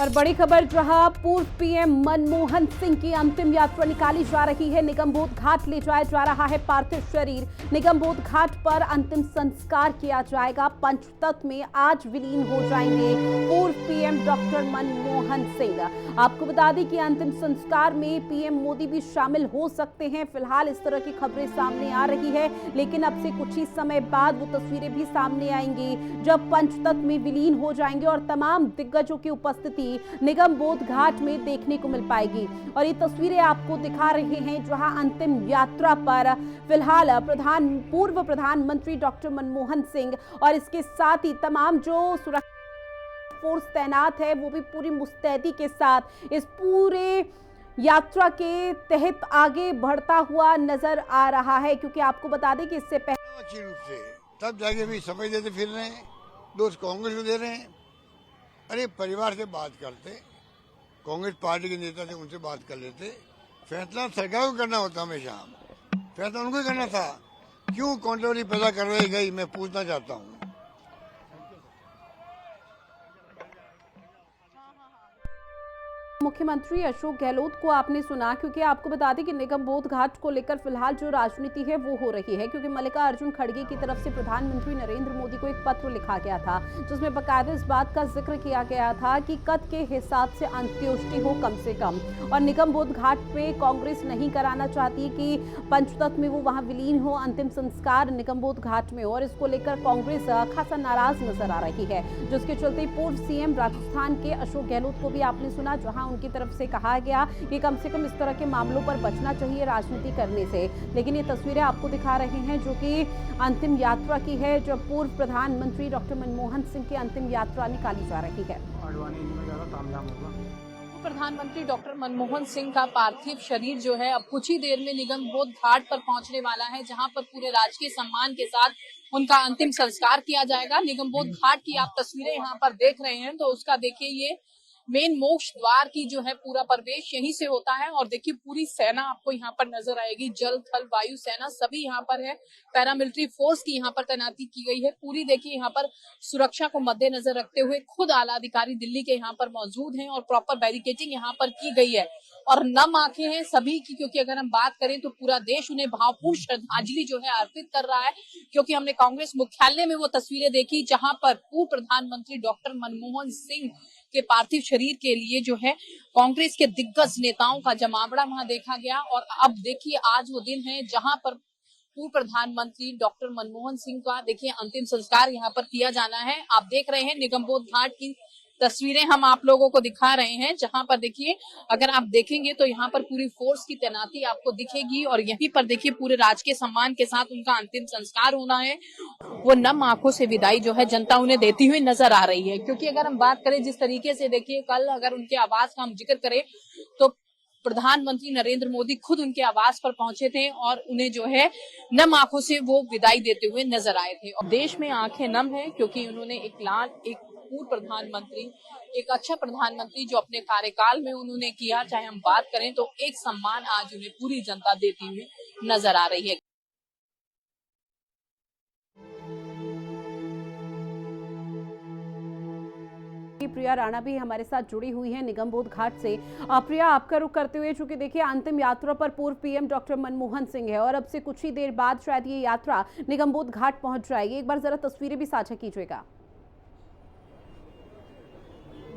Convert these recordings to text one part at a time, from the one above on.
और बड़ी खबर जहां पूर्व पीएम मनमोहन सिंह की अंतिम यात्रा निकाली जा रही है। निगमबोध घाट ले जाया जा रहा है पार्थिव शरीर। निगमबोध घाट पर अंतिम संस्कार किया जाएगा। पंचतत्व में आज विलीन हो जाएंगे पूर्व पीएम डॉक्टर मनमोहन सिंह। आपको बता दें कि अंतिम संस्कार में पीएम मोदी भी शामिल हो सकते हैं। फिलहाल इस तरह की खबरें सामने आ रही है, लेकिन अब से कुछ ही समय बाद वो तस्वीरें भी सामने आएंगी जब पंचतत्व में विलीन हो जाएंगे और तमाम दिग्गजों की उपस्थिति निगमबोध घाट में देखने को मिल पाएगी। और ये तस्वीरें आपको दिखा रहे हैं जहां अंतिम यात्रा पर फिलहाल पूर्व प्रधानमंत्री डॉक्टर मनमोहन सिंह और इसके साथ ही तमाम जो सुरक्षा फोर्स तैनात है वो भी पूरी मुस्तैदी के साथ इस पूरे यात्रा के तहत आगे बढ़ता हुआ नजर आ रहा है। क्योंकि आपको बता दें कि इससे पहले अच्छी रूप से तब जाके भी समय देते फिर रहे हैं, दोस्त कांग्रेस को दे रहे हैं। अरे परिवार से बात करते, कांग्रेस पार्टी के नेता थे उनसे बात कर लेते। फैसला सरकार को करना होता, हमेशा फैसला उनको ही करना था। क्यों कंट्रोवर्सी पैदा कर रही गई, मैं पूछना चाहता हूँ। मुख्यमंत्री अशोक गहलोत को आपने सुना, क्योंकि आपको बता दें कि निगमबोध घाट को लेकर फिलहाल जो राजनीति है वो हो रही है। क्योंकि मल्लिकार्जुन खड़गे की तरफ से प्रधानमंत्री नरेंद्र मोदी को एक पत्र लिखा गया था जिसमें बाकायदा इस बात का जिक्र किया गया था कि कद के हिसाब से अंत्योष्टि हो कम से कम। और निगमबोध घाट पे कांग्रेस नहीं कराना चाहती कि पंचतत्व में वो वहां विलीन हो, अंतिम संस्कार निगमबोध घाट में हो। और इसको लेकर कांग्रेस खासा नाराज नजर आ रही है, जिसके चलते पूर्व सीएम राजस्थान के अशोक गहलोत को भी आपने सुना, जहां उनकी तरफ से कहा गया कि कम से कम इस तरह के मामलों पर बचना चाहिए राजनीति करने से। लेकिन ये तस्वीरें आपको दिखा रहे हैं जो कि अंतिम यात्रा की है, जब पूर्व प्रधानमंत्री डॉक्टर मनमोहन सिंह की अंतिम यात्रा निकाली जा रही है। प्रधानमंत्री डॉक्टर मनमोहन सिंह का पार्थिव शरीर जो है अब कुछ ही देर में निगमबोध घाट पर पहुंचने वाला है, जहां पर पूरे राजकीय सम्मान के साथ उनका अंतिम संस्कार किया जाएगा। निगमबोध घाट की आप तस्वीरें यहां पर देख रहे हैं, तो उसका देखिए ये मेन मोक्ष द्वार की जो है पूरा प्रवेश यहीं से होता है। और देखिए पूरी सेना आपको यहाँ पर नजर आएगी, जल थल वायु सेना सभी यहाँ पर है। पैरामिलिट्री फोर्स की यहाँ पर तैनाती की गई है पूरी। देखिए यहाँ पर सुरक्षा को मद्देनजर रखते हुए खुद आला अधिकारी दिल्ली के यहाँ पर मौजूद हैं और प्रॉपर बैरिकेडिंग यहाँ पर की गई है। और नम आंखें हैं सभी की, क्योंकि अगर हम बात करें तो पूरा देश उन्हें भावपूर्ण श्रद्धांजलि जो है अर्पित कर रहा है। क्योंकि हमने कांग्रेस मुख्यालय में वो तस्वीरें देखी जहां पर पूर्व प्रधानमंत्री डॉक्टर मनमोहन सिंह के पार्थिव शरीर के लिए जो है कांग्रेस के दिग्गज नेताओं का जमावड़ा वहां देखा गया। और अब देखिए आज वो दिन है जहां पर पूर्व प्रधानमंत्री डॉक्टर मनमोहन सिंह का देखिए अंतिम संस्कार यहाँ पर किया जाना है। आप देख रहे हैं निगमबोध घाट की तस्वीरें हम आप लोगों को दिखा रहे हैं, जहां पर देखिए अगर आप देखेंगे तो यहाँ पर पूरी फोर्स की तैनाती आपको दिखेगी। और यहीं पर देखिए पूरे राजकीय सम्मान के साथ उनका अंतिम संस्कार होना है। वो नम आंखों से विदाई जो है जनता उन्हें देती हुई नजर आ रही है। क्योंकि अगर हम बात करें जिस तरीके से देखिए कल अगर उनके आवास का हम जिक्र करें तो प्रधानमंत्री नरेंद्र मोदी खुद उनके आवास पर पहुंचे थे और उन्हें जो है नम आंखों से वो विदाई देते हुए नजर आए थे। और देश में आंखें नम है क्योंकि उन्होंने एक पूर्व प्रधानमंत्री, एक अच्छा प्रधानमंत्री जो अपने कार्यकाल में उन्होंने किया, चाहे हम बात करें तो एक सम्मान आज उन्हें पूरी जनता देती हुई नजर आ रही है। प्रिया राणा भी हमारे साथ जुड़ी हुई है निगमबोध घाट से। प्रिया, आपका रुख करते हुए, चूंकि देखिए अंतिम यात्रा पर पूर्व पीएम डॉक्टर मनमोहन सिंह है और अब से कुछ ही देर बाद शायद ये यात्रा निगमबोध घाट पहुंच जाएगी। एक बार जरा तस्वीरें भी साझा कीजिएगा।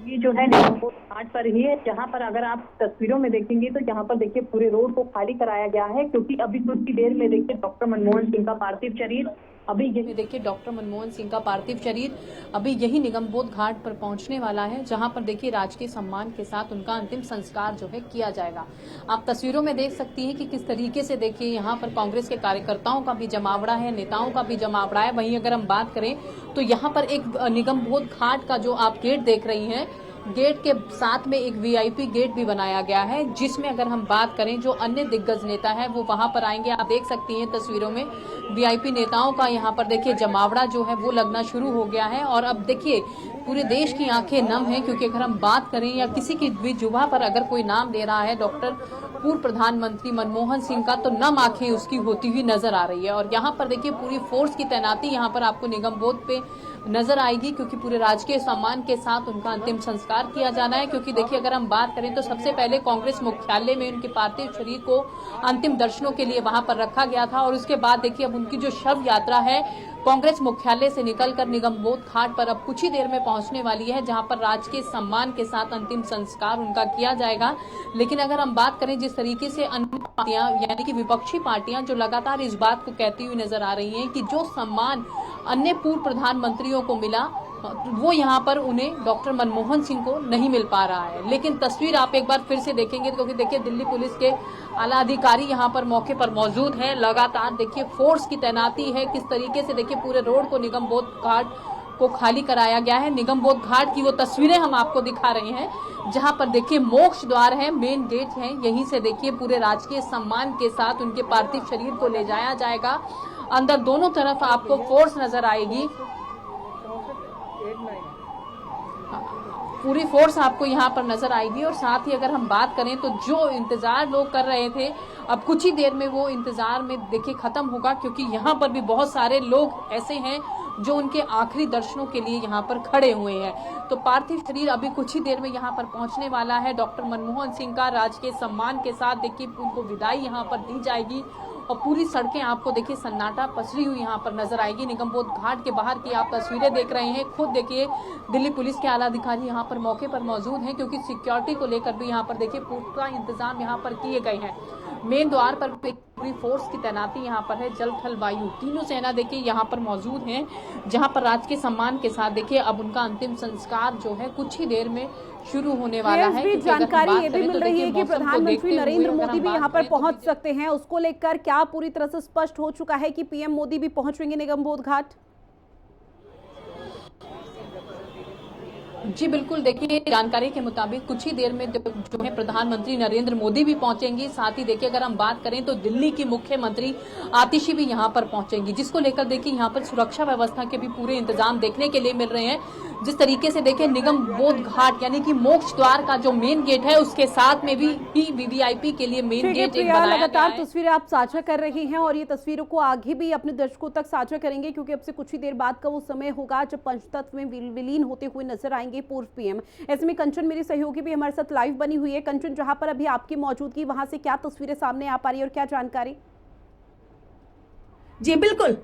ये जो है निगमबोध घाट पर ही है, जहां पर अगर आप तस्वीरों में देखेंगे तो यहाँ पर देखिए पूरे रोड को खाली कराया गया है। क्योंकि अभी कुछ ही देर में देखिए डॉक्टर मनमोहन सिंह का पार्थिव शरीर अभी यही देखिए डॉक्टर मनमोहन सिंह का पार्थिव शरीर अभी यही निगमबोध घाट पर पहुंचने वाला है, जहां पर देखिए राजकीय सम्मान के साथ उनका अंतिम संस्कार जो है किया जाएगा। आप तस्वीरों में देख सकती हैं कि किस तरीके से देखिए यहाँ पर कांग्रेस के कार्यकर्ताओं का भी जमावड़ा है, नेताओं का भी जमावड़ा है। वहीं अगर हम बात करें तो यहाँ पर एक निगमबोध घाट का जो आप गेट देख रही हैं, गेट के साथ में एक वीआईपी गेट भी बनाया गया है, जिसमें अगर हम बात करें जो अन्य दिग्गज नेता है वो वहां पर आएंगे। आप देख सकती हैं तस्वीरों में वीआईपी नेताओं का यहाँ पर देखिए जमावड़ा जो है वो लगना शुरू हो गया है। और अब देखिए पूरे देश की आंखें नम हैं, क्योंकि अगर हम बात करें या किसी की भी जुबान पर अगर कोई नाम ले रहा है डॉक्टर पूर्व प्रधानमंत्री मनमोहन सिंह का, तो नम आंखें उसकी होती हुई नजर आ रही है। और यहाँ पर देखिए पूरी फोर्स की तैनाती यहाँ पर आपको निगम बोध पे नजर आएगी, क्योंकि पूरे राजकीय सम्मान के साथ उनका अंतिम संस्कार किया जाना है। क्योंकि देखिए अगर हम बात करें तो सबसे पहले कांग्रेस मुख्यालय में उनके पार्थिव शरीर को अंतिम दर्शनों के लिए वहां पर रखा गया था, और उसके बाद देखिए अब उनकी जो शव यात्रा है कांग्रेस मुख्यालय से निकलकर निगम बोध घाट पर अब कुछ ही देर में पहुंचने वाली है, जहां पर राजकीय सम्मान के साथ अंतिम संस्कार उनका किया जाएगा। लेकिन अगर हम बात करें जिस तरीके से अन्य पार्टियां यानी कि विपक्षी पार्टियां जो लगातार इस बात को कहती हुई नजर आ रही हैं कि जो सम्मान अन्य पूर्व प्रधानमंत्रियों को मिला वो यहाँ पर उन्हें डॉक्टर मनमोहन सिंह को नहीं मिल पा रहा है। लेकिन तस्वीर आप एक बार फिर से देखेंगे, क्योंकि देखिए दिल्ली पुलिस के आला अधिकारी यहाँ पर मौके पर मौजूद हैं। लगातार देखिए फोर्स की तैनाती है, किस तरीके से देखिए पूरे रोड को निगम बोध घाट को खाली कराया गया है। निगम बोध घाट की वो तस्वीरें हम आपको दिखा रहे हैं, जहां पर देखिए मोक्ष द्वार है, मेन गेट है, यहीं से देखिए पूरे राजकीय सम्मान के साथ उनके पार्थिव शरीर को ले जाया जाएगा। अंदर दोनों तरफ आपको फोर्स नजर आएगी, पूरी फोर्स आपको यहाँ पर नजर आएगी। और साथ ही अगर हम बात करें तो जो इंतजार लोग कर रहे थे, अब कुछ ही देर में वो इंतजार में देखिए खत्म होगा, क्योंकि यहाँ पर भी बहुत सारे लोग ऐसे हैं जो उनके आखिरी दर्शनों के लिए यहाँ पर खड़े हुए हैं। तो पार्थिव शरीर अभी कुछ ही देर में यहाँ पर पहुंचने वाला है। डॉक्टर मनमोहन सिंह का राजकीय सम्मान के साथ देखिए उनको विदाई यहाँ पर दी जाएगी, और पूरी सड़कें आपको देखिए सन्नाटा पसरी हुई यहाँ पर नजर आएगी। निगम बोध घाट के बाहर की आप तस्वीरें देख रहे हैं, खुद देखिए दिल्ली पुलिस के आला अधिकारी यहाँ पर मौके पर मौजूद हैं, क्योंकि सिक्योरिटी को लेकर भी यहाँ पर देखिए पूरा इंतजाम यहाँ पर किए गए हैं। मेन द्वार पर पूरी फोर्स की तैनाती यहाँ पर है, जल थल वायु तीनों सेना देखिए यहाँ पर मौजूद हैं, जहाँ पर राजकीय सम्मान के साथ देखिए अब उनका अंतिम संस्कार जो है कुछ ही देर में शुरू होने वाला है। जानकारी ये भी मिल रही है कि प्रधानमंत्री नरेंद्र मोदी भी यहाँ पर पहुंच सकते हैं, उसको लेकर क्या पूरी तरह से स्पष्ट हो चुका है कि पीएम मोदी भी पहुंचेंगे निगम बोध घाट? जी बिल्कुल, देखिए जानकारी के मुताबिक कुछ ही देर में जो है प्रधानमंत्री नरेंद्र मोदी भी पहुंचेंगी। साथ ही देखिए अगर हम बात करें तो दिल्ली की मुख्यमंत्री आतिशी भी यहां पर पहुंचेंगी, जिसको लेकर देखिए यहां पर सुरक्षा व्यवस्था के भी पूरे इंतजाम देखने के लिए मिल रहे हैं। जिस तरीके से देखिए निगम बोध घाट यानी कि मोक्ष द्वार का जो मेन गेट है उसके साथ में भी वीवीआईपी के लिए मेन गेट लगातार तस्वीरें आप साझा कर रही हैं, और ये तस्वीरों को आगे भी अपने दर्शकों तक साझा करेंगे, क्योंकि अब से कुछ ही देर बाद का वो समय होगा जब पंचतत्व में विलीन होते हुए नजर आएंगे पूर्व पीएम। ऐसे में कंचन मेरी सहयोगी भी हमारे साथ लाइव बनी हुई है। कंचन, जहां पर अभी आपकी मौजूदगी, वहां से क्या तस्वीरें सामने आ पा रही है और क्या जानकारी? जी बिल्कुल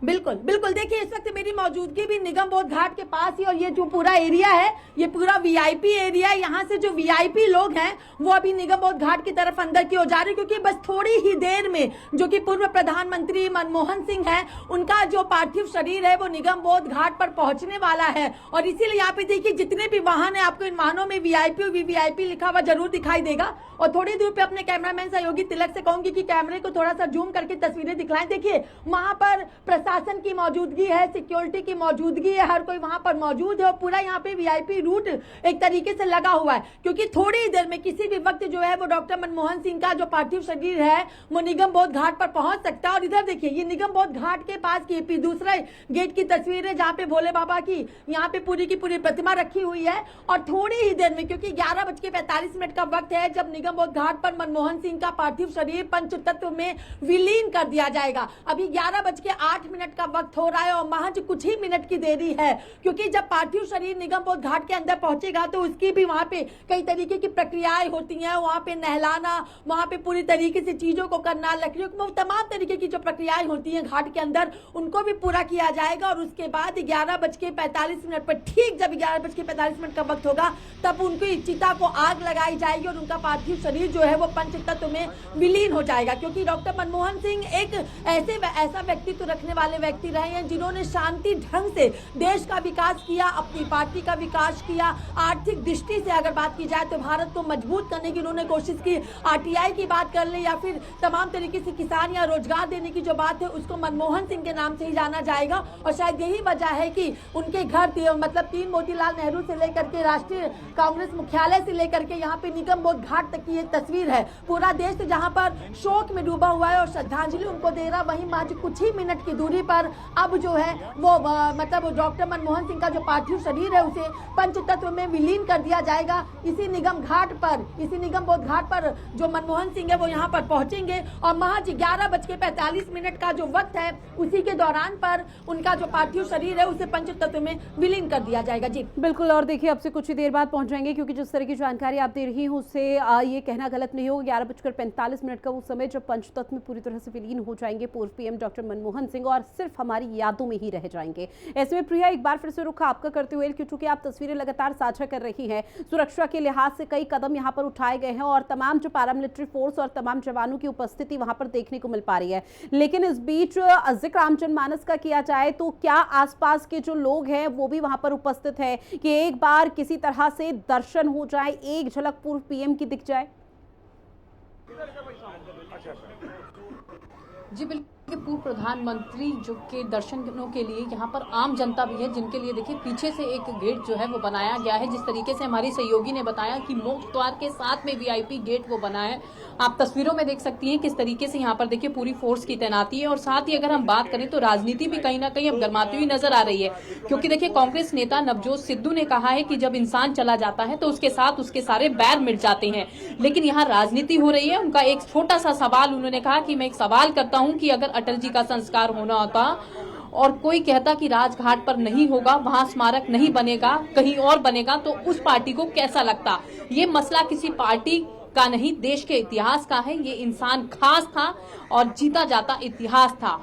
बिल्कुल बिल्कुल, देखिए इस वक्त मेरी मौजूदगी भी निगम बोध घाट के पास ही, और ये जो पूरा एरिया है ये पूरा वीआईपी एरिया है। यहाँ से जो वीआईपी लोग हैं वो अभी निगम बोध घाट की तरफ अंदर की ओर जा रहे हैं, क्योंकि बस थोड़ी ही देर में जो कि पूर्व प्रधानमंत्री मनमोहन सिंह हैं उनका जो पार्थिव शरीर है वो निगम बोध घाट पर पहुंचने वाला है। और इसीलिए यहाँ पे देखिए जितने भी वाहन है आपको इन वाहनों में वीआईपी और वीवीआईपी लिखा हुआ जरूर दिखाई देगा। और थोड़ी दूर पे अपने कैमरामैन सहयोगी तिलक से कहूंगी कि कैमरे को थोड़ा सा जूम करके तस्वीरें दिखलाएं। देखिए वहां पर प्रशासन की मौजूदगी है, सिक्योरिटी की मौजूदगी है, हर कोई वहां पर मौजूद है, और पूरा यहाँ पे वीआईपी रूट एक तरीके से लगा हुआ है, क्योंकि थोड़ी ही देर में किसी भी वक्त जो है वो डॉक्टर मनमोहन सिंह का जो पार्थिव शरीर है वो निगम बोध घाट पर पहुंच सकता है। और इधर देखिए ये निगम बोध घाट के पास की दूसरे गेट की तस्वीर है, जहाँ पे भोले बाबा की यहाँ पे पूरी की पूरी प्रतिमा रखी हुई है। और थोड़ी ही देर में, क्योंकि 11:45 का वक्त है जब निगम बोध घाट पर मनमोहन सिंह का पार्थिव शरीर पंचतत्व में विलीन कर दिया जाएगा। अभी 11:08 का वक्त हो रहा है, और महज कुछ ही मिनट की देरी है, क्योंकि जब पार्थिव शरीर निगम बोध घाट के अंदर पहुंचेगा तो उसकी भी वहां पे कई तरीके की प्रक्रियाएं होती हैं। वहां पे नहलाना, वहां पे पूरी तरीके से चीजों को करना, लकड़ियों को, तमाम तरीके की जो प्रक्रियाएं होती हैं घाट के अंदर उनको भी पूरा किया जाएगा। और उसके बाद 11:45 पर, ठीक जब 11:45 का वक्त होगा तब उनकी चिता को आग लगाई जाएगी और उनका पार्थिव शरीर जो है वो पंचतत्व में विलीन हो जाएगा। क्योंकि डॉक्टर मनमोहन सिंह एक ऐसा व्यक्तित्व रखने वाले वाले व्यक्ति रहे हैं, जिन्होंने शांति ढंग से देश का विकास किया, अपनी पार्टी का विकास किया। आर्थिक दृष्टि से अगर बात की जाए तो भारत को मजबूत करने की उन्होंने कोशिश की। आरटीआई की बात कर ले या फिर तमाम तरीके से किसान या रोजगार देने की जो बात है, उसको मनमोहन सिंह के नाम से ही जाना जाएगा। और शायद यही वजह है कि उनके घर मतलब 3 मोतीलाल नेहरू से लेकर के राष्ट्रीय कांग्रेस मुख्यालय से लेकर के यहाँ पे निगम बोध घाट तक की एक तस्वीर है। पूरा देश जहाँ पर शोक में डूबा हुआ है और श्रद्धांजलि उनको दे रहा, वहीं महज कुछ ही मिनट की दूरी पर अब जो है वो मतलब डॉक्टर मनमोहन सिंह का जो पार्थिव शरीर है उसे पंचतत्व में विलीन कर दिया जाएगा। इसी निगम बोध घाट पर जो मनमोहन सिंह है वो यहाँ पर पहुंचेंगे और महज 11:45 का जो वक्त है उसी के दौरान पर उनका जो पार्थिव शरीर है उसे पंचतत्व में विलीन कर दिया जाएगा। जी बिल्कुल, और देखिए अब से कुछ ही देर बाद पहुंच जाएंगे, क्योंकि जिस तरह की जानकारी आप दे रही हैं उससे ये कहना गलत नहीं होगा। 11:45 का वो समय जब पंचतत्व में पूरी तरह से विलीन हो जाएंगे पूर्व पीएम डॉक्टर मनमोहन सिंह और सिर्फ हमारी यादों में ही रह जाएंगे। ऐसे में प्रिया, एक बार फिर से रुख आपका करते हुए, क्योंकि आप तस्वीरें लगातार साझा कर रही हैं, सुरक्षा के लिहाज से कई कदम यहाँ पर उठाए गए हैं और तमाम जो पैरामिलिट्री फोर्स और तमाम जवानों की उपस्थिति वहां पर देखने को मिल पा रही है। लेकिन इस बीच जिक्र आम जनमानस का किया जाए तो क्या आसपास के जो लोग हैं वो भी वहां पर उपस्थित है कि एक बार किसी तरह से दर्शन हो जाए, एक झलक पूर्व पीएम की दिख जाए? जी बिल्कुल, पूर्व प्रधानमंत्री जो के दर्शनों के लिए यहाँ पर आम जनता भी है, जिनके लिए देखिए पीछे से एक गेट जो है वो बनाया गया है। जिस तरीके से हमारी सहयोगी ने बताया कि मुख्य द्वार के साथ में वीआईपी गेट वो बना है। आप तस्वीरों में देख सकती हैं किस तरीके से यहाँ पर देखिए पूरी फोर्स की तैनाती है। और साथ ही अगर हम बात करें तो राजनीति भी कहीं ना कहीं अब गरमाती हुई नजर आ रही है, क्योंकि देखिए कांग्रेस नेता नवजोत सिद्धू ने कहा है कि जब इंसान चला जाता है तो उसके साथ उसके सारे बैर मिट जाते हैं। लेकिन यहाँ राजनीति हो रही है। उनका एक छोटा सा सवाल, उन्होंने कहा कि मैं एक सवाल करता हूँ कि अगर अटल जी का संस्कार होना होता और कोई कहता कि राजघाट पर नहीं होगा, वहां स्मारक नहीं बनेगा, कहीं और बनेगा, तो उस पार्टी को कैसा लगता? ये मसला किसी पार्टी का नहीं, देश के इतिहास का है। ये इंसान खास था और जीता जाता इतिहास था।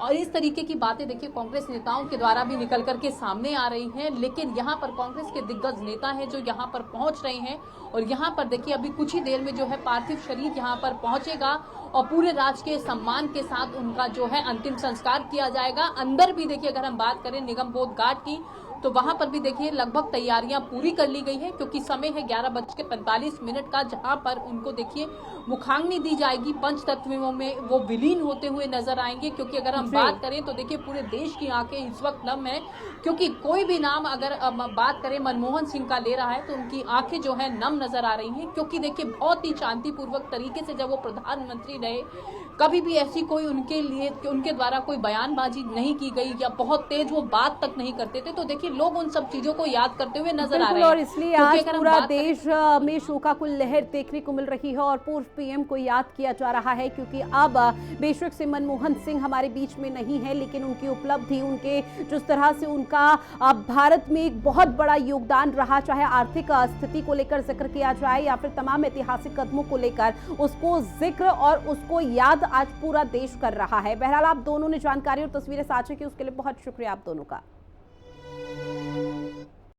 और इस तरीके की बातें देखिए कांग्रेस नेताओं के द्वारा भी निकल करके सामने आ रही हैं। लेकिन यहाँ पर कांग्रेस के दिग्गज नेता हैं जो यहाँ पर पहुंच रहे हैं और यहाँ पर देखिए अभी कुछ ही देर में जो है पार्थिव शरीर यहाँ पर पहुंचेगा और पूरे राजकीय सम्मान के साथ उनका जो है अंतिम संस्कार किया जाएगा। अंदर भी देखिए अगर हम बात करें निगम बोध घाट की तो वहां पर भी देखिए लगभग तैयारियां पूरी कर ली गई है, क्योंकि समय है 11:45 का, जहां पर उनको देखिए मुखाग्नि दी जाएगी। पंचतत्वों में वो विलीन होते हुए नजर आएंगे। क्योंकि अगर हम बात करें तो देखिए पूरे देश की आंखें इस वक्त नम है, क्योंकि कोई भी नाम अगर बात करें मनमोहन सिंह का ले रहा है तो उनकी आंखें जो है नम नजर आ रही हैं। क्योंकि देखिए बहुत ही शांतिपूर्वक तरीके से जब वो प्रधानमंत्री रहे, कभी भी ऐसी कोई उनके लिए उनके द्वारा कोई बयानबाजी नहीं की गई या बहुत तेज वो बात तक नहीं करते थे। तो देखिए लोग उन सब चीजों को याद करते हुए नजर आ रहे हैं। और इसलिए आज पूरा देश में शोकाकुल लहर देखने को मिल रही है और पूर्व पीएम को याद किया जा रहा है, क्योंकि अब बेशक से मनमोहन सिंह हमारे बीच में नहीं है, लेकिन उनकी उपलब्धि, उनके जिस तरह से उनका भारत में एक बहुत बड़ा योगदान रहा, चाहे आर्थिक स्थिति को लेकर जिक्र किया जाए या फिर तमाम ऐतिहासिक कदमों को लेकर, उसको जिक्र और उसको याद आज पूरा देश कर रहा है। बहरहाल आप दोनों ने जानकारी और तस्वीरें साझा की, उसके लिए बहुत शुक्रिया आप दोनों का।